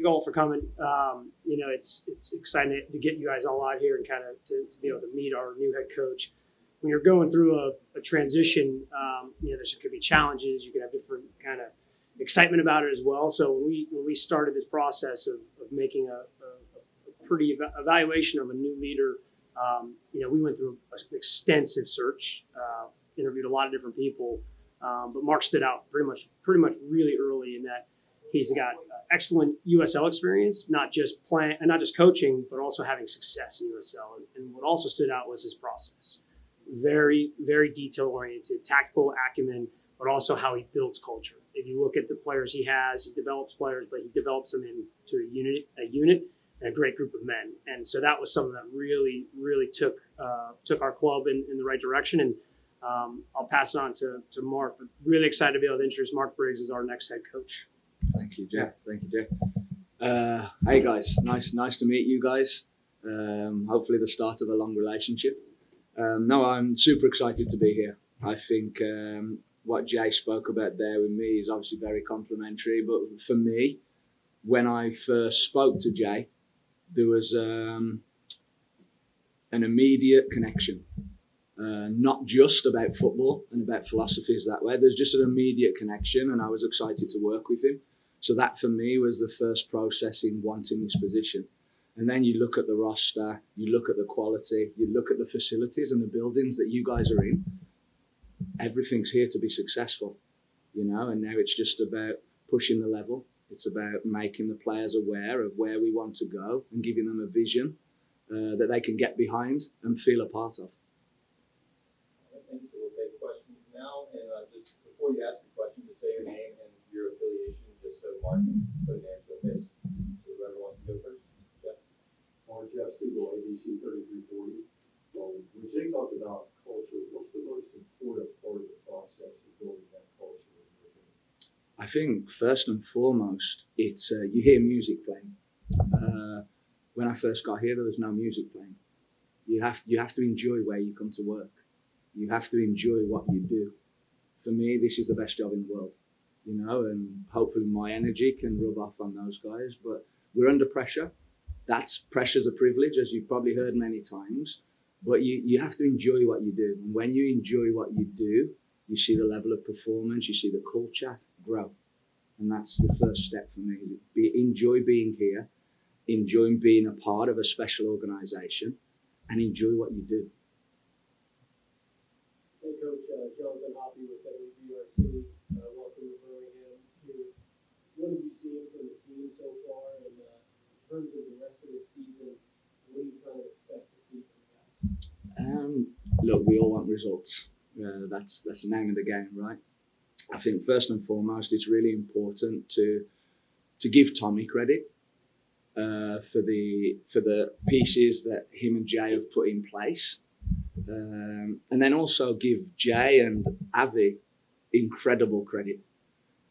you all for coming. It's exciting to get you guys all out here and kind of to be able to meet our new head coach. When you're going through a transition, there could be challenges. You could have different kind of excitement about it as well. So when we started this process of making a pretty evaluation of a new leader, we went through an extensive search, interviewed a lot of different people, but Mark stood out pretty much really early in that he's got excellent USL experience, not just coaching, but also having success in USL. And what also stood out was his process. Very, very detail oriented, tactical acumen, but also how he builds culture. If you look at the players he has, he develops players, but he develops them into a unit, and a great group of men. And so that was something that really, really took our club in the right direction. And I'll pass it on to Mark. But really excited to be able to introduce Mark Briggs as our next head coach. Thank you, Jeff. Thank you, Jeff. Hey guys, nice to meet you guys. Hopefully the start of a long relationship. No, I'm super excited to be here. I think what Jay spoke about there with me is obviously very complimentary. But for me, when I first spoke to Jay, there was an immediate connection. Not just about football and about philosophies that way. There's just an immediate connection, and I was excited to work with him. So that for me was the first process in wanting this position. And then you look at the roster, you look at the quality, you look at the facilities and the buildings that you guys are in. Everything's here to be successful, and now it's just about pushing the level. It's about making the players aware of where we want to go and giving them a vision that they can get behind and feel a part of. Thank you. So we'll take questions now. And just before you ask your question, just say your name and your affiliation, just so Mark can put an answer to this. So whoever wants to go first. Jeff Spiegel, ABC 3340. When Jay talked about culture, what's the most important part of the process of building that culture? I think first and foremost, it's you hear music playing. When I first got here, there was no music playing. You have to enjoy where you come to work. You have to enjoy what you do. For me, this is the best job in the world, and hopefully my energy can rub off on those guys. But we're under pressure. Pressure's a privilege, as you've probably heard many times. But you have to enjoy what you do. And when you enjoy what you do, you see the level of performance, you see the culture grow. And that's the first step for me. Enjoy being here, enjoy being a part of a special organisation, and enjoy what you do. Hey, Coach, Jonathan Hoppy with WBRC. Welcome to Birmingham. What have you seen from the team so far? And in terms of the rest of the season, what do you kind of expect to see from you guys? Look, we all want results. That's the name of the game, right? I think first and foremost, it's really important to give Tommy credit for the pieces that him and Jay have put in place, and then also give Jay and Avi incredible credit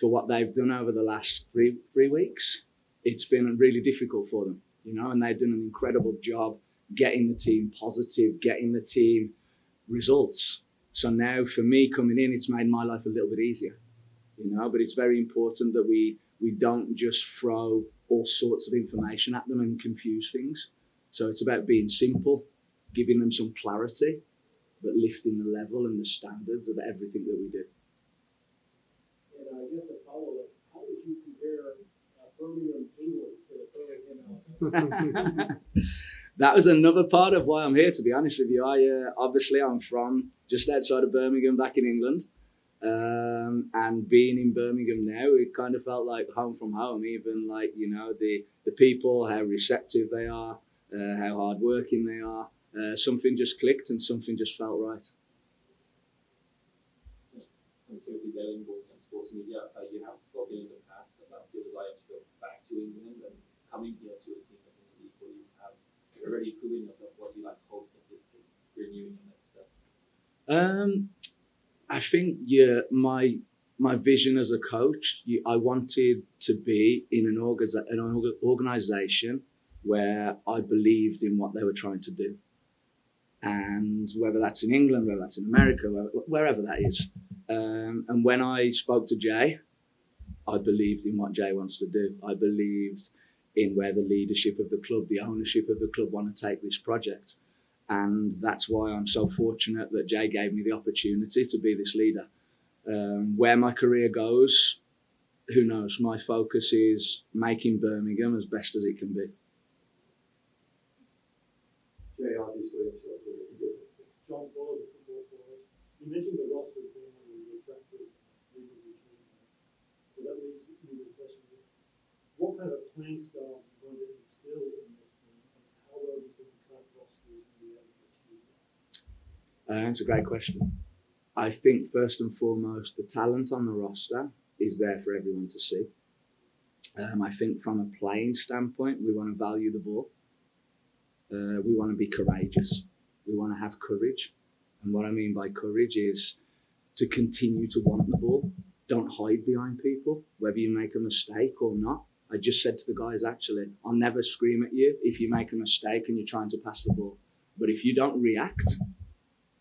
for what they've done over the last three weeks. It's been really difficult for them, and they've done an incredible job getting the team positive, getting the team results. So now for me coming in, it's made my life a little bit easier, but it's very important that we don't just throw all sorts of information at them and confuse things. So it's about being simple, giving them some clarity, but lifting the level and the standards of everything that we do. And I guess a follow-up, how would you compare Birmingham, England to Birmingham? That was another part of why I'm here, to be honest with you. I'm from just outside of Birmingham back in England. And being in Birmingham now, it kind of felt like home from home, even like, the people, how receptive they are, how hardworking they are. Something just clicked and something just felt right. Timothy Delling, Sports Media. You have spoken in the past about your desire to go back to England and coming here to a team that's in the league where you have already proven yourself. What do you hope that this can renewing your next step? I think my vision as a coach, I wanted to be in an organisation where I believed in what they were trying to do. And whether that's in England, whether that's in America, wherever that is. And when I spoke to Jay, I believed in what Jay wants to do. I believed in where the leadership of the club, the ownership of the club want to take this project. And that's why I'm so fortunate that Jay gave me the opportunity to be this leader. Where my career goes, who knows? My focus is making Birmingham as best as it can be. Jay, obviously, himself, John, follow the football for us. You mentioned the roster as being one of the attractive reasons you came here. So that leads me to the question: what kind of playing style are you going to instill in this team, and how well do you think the current roster is going to be able to achieve that? That's a great question. I think first and foremost, the talent on the roster is there for everyone to see. I think from a playing standpoint, we want to value the ball. We want to be courageous. We want to have courage. And what I mean by courage is to continue to want the ball. Don't hide behind people, whether you make a mistake or not. I just said to the guys, actually, I'll never scream at you if you make a mistake and you're trying to pass the ball. But if you don't react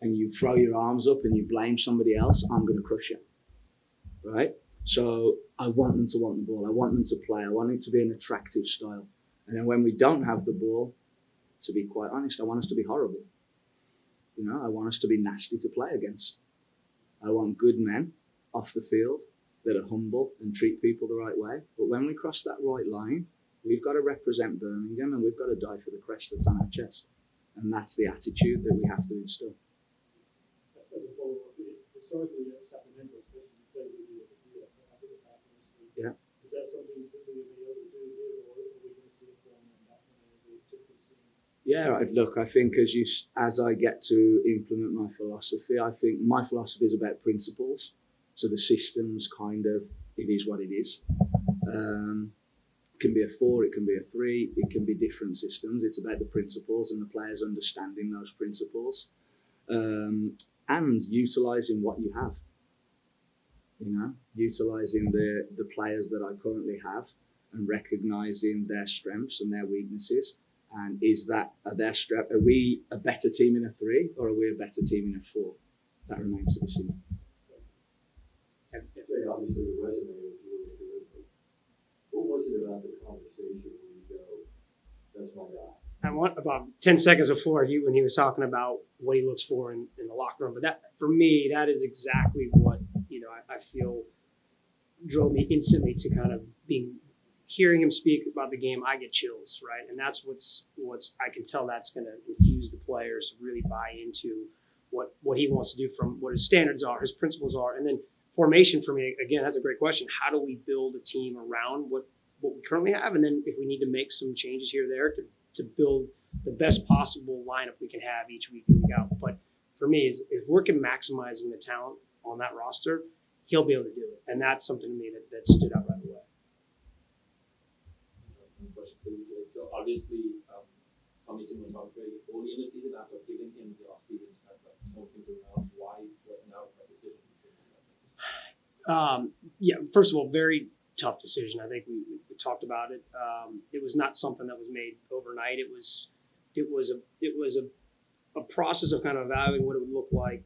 and you throw your arms up and you blame somebody else, I'm going to crush you. Right? So I want them to want the ball. I want them to play. I want it to be an attractive style. And then when we don't have the ball, to be quite honest, I want us to be horrible. You know, I want us to be nasty to play against. I want good men off the field that are humble and treat people the right way. But when we cross that right line, we've got to represent Birmingham and we've got to die for the crest that's on our chest. And that's the attitude that we have to instill. As a follow-up, historically at Sacramento, especially you played with the after the back in this week. Yeah. Is that something that we may be able to do here, or are we going to see it from that plan as we typically see? Yeah, look, I think as I get to implement my philosophy, I think my philosophy is about principles. So the systems it is what it is. It can be a 4, it can be a 3, it can be different systems. It's about the principles and the players understanding those principles and utilising what you have. You know, utilising the players that I currently have and recognising their strengths and their weaknesses. And are we a better team in a 3 or are we a better team in a 4? That remains to be seen. Jay, obviously the resume is really good, but what was it about the conversation where you go, that's my guy? I want about 10 seconds before when he was talking about what he looks for in the locker room. But that, for me, that is exactly what, I feel drove me instantly to kind of hearing him speak about the game. I get chills, right? And that's what's I can tell that's going to infuse the players to really buy into what he wants to do, from what his standards are, his principles are. And then formation for me, again, that's a great question. How do we build a team around what we currently have? And then if we need to make some changes here or there to build the best possible lineup we can have each week in, week out. But for me, is if we're maximizing the talent on that roster, he'll be able to do it. And that's something to me that stood out right away. Question for you, Jay. So obviously, Tomlinson was not very early in the season after giving him the offseason to kind of turn things around. Why was now that decision? Yeah, first of all, very tough decision. I think we talked about it. It was not something that was made overnight. It was a process of kind of evaluating what it would look like,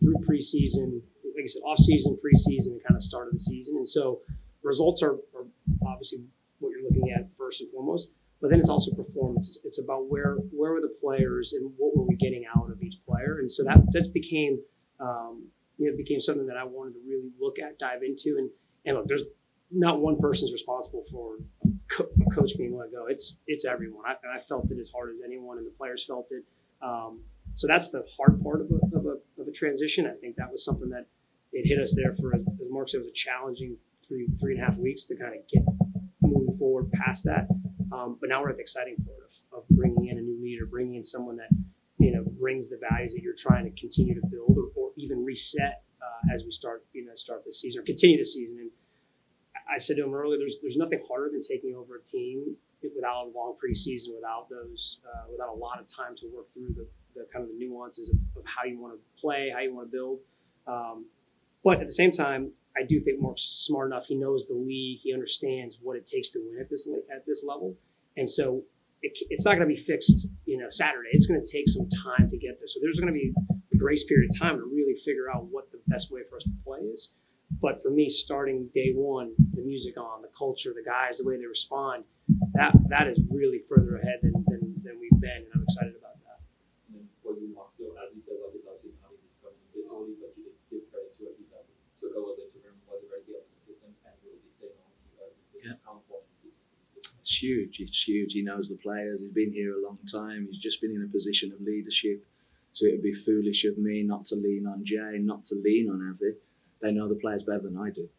through preseason, like I said, off season, preseason, and kind of start of the season. And so results are obviously what you're looking at first and foremost, but then it's also performance. It's about where were the players and what were we getting out of each player. And so that became it became something that I wanted to really look at, dive into, and look, there's not one person's responsible for a coach being let go. It's everyone. I felt it as hard as anyone, and the players felt it. So that's the hard part of a transition. I think that was something that it hit us there for, as Mark said, it was a challenging 3.5 weeks to kind of get moving forward past that. But now we're at the exciting part of bringing in a new leader, bringing in someone that brings the values that you're trying to continue to build or even reset as we start the season or continue the season. And I said to him earlier, there's nothing harder than taking over a team without a long preseason, without a lot of time to work through the kind of the nuances of how you want to play, how you want to build. But at the same time, I do think Mark's smart enough. He knows the league. He understands what it takes to win at this level. And so it's not going to be fixed, Saturday. It's going to take some time to get there. So there's going to be a grace period of time to really figure out what the best way for us to play is. But for me, starting day one, the music on, the culture, the guys, the way they respond, that is really further ahead than we've been, and I'm excited about that. And then for you, Mark, so as you said, like it's obviously not easy to come in this early, but you did give credit to it. He took over as interim, was a very good assistant, and will be staying on with you as an assistant. How important is it? It's huge. It's huge. He knows the players. He's been here a long time. He's just been in a position of leadership. So it would be foolish of me not to lean on Jay, not to lean on Avi. They know the players better than I do,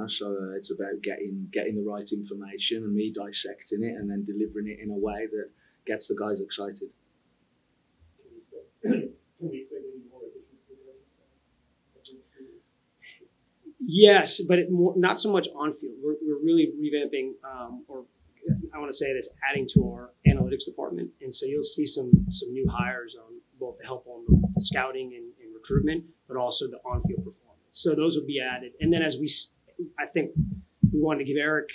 So it's about getting the right information and me dissecting it and then delivering it in a way that gets the guys excited. Can we expect any more additions to the coaching staff? Yes, but not so much on field. We're really revamping, or I want to say this, adding to our analytics department, and so you'll see some new hires on both to help on the scouting and recruitment, but also the on-field performance. So those will be added, and then I think we wanted to give Eric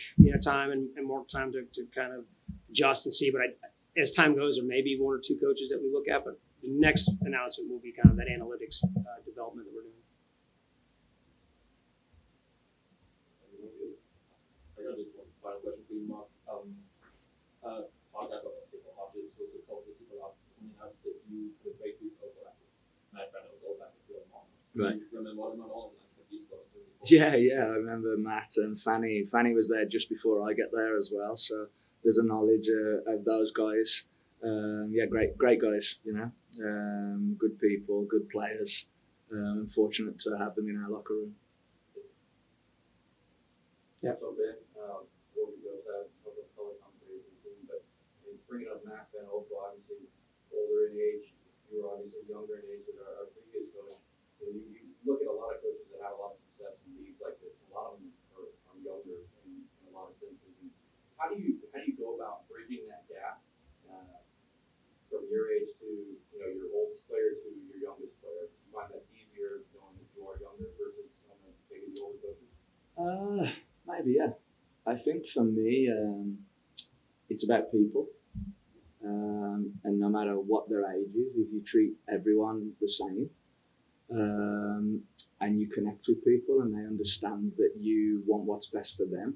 time and more time to kind of adjust and see. But as time goes, there may be one or two coaches that we look at, but the next announcement will be kind of that analytics development that we're doing. I got just one final question for you, Mark. Podcast of people Hodges was the closest to last coming out that you could break through over that. And I found it go back to a mom. Right. Remember what I'm all like have you spoken to before? Yeah, I remember Matt and Fanny. Fanny was there just before I get there as well, so there's a knowledge of those guys. Great guys, good people, good players. Fortunate to have them in our locker room. Yeah. So Ben, what we goes out, a couple of color commentators and team, but in bringing up Mac Ben Oprah, obviously older in age, you were obviously younger in age than our previous coach. You look at a lot of coaches that have a lot of success in leagues like this. A lot of them are younger in a lot of senses. And how do you go about bridging that gap from your age to your oldest player to your youngest player? Do you find that's easier knowing that you are younger versus maybe the older coaches? Maybe, yeah. I think for me, it's about people. And no matter what their age is, if you treat everyone the same, and you connect with people and they understand that you want what's best for them,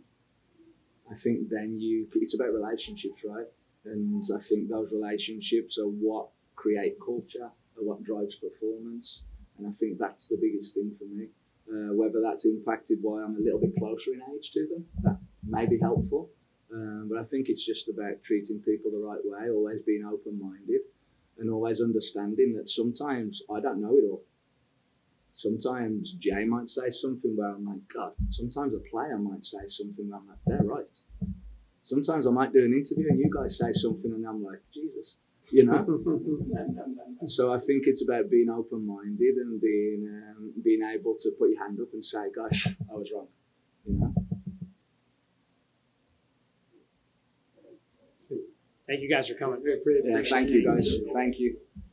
I think then it's about relationships, right? And I think those relationships are what create culture, are what drives performance. And I think that's the biggest thing for me. Whether that's impacted why I'm a little bit closer in age to them, that may be helpful. But I think it's just about treating people the right way, always being open-minded, and always understanding that sometimes I don't know it all. Sometimes Jay might say something where I'm like, God. Sometimes a player might say something where I'm like, they're right. Sometimes I might do an interview and you guys say something and I'm like, Jesus, So I think it's about being open-minded and being able to put your hand up and say, guys, I was wrong. Thank you guys for coming. Really appreciate it. Thank you, guys. Thank you.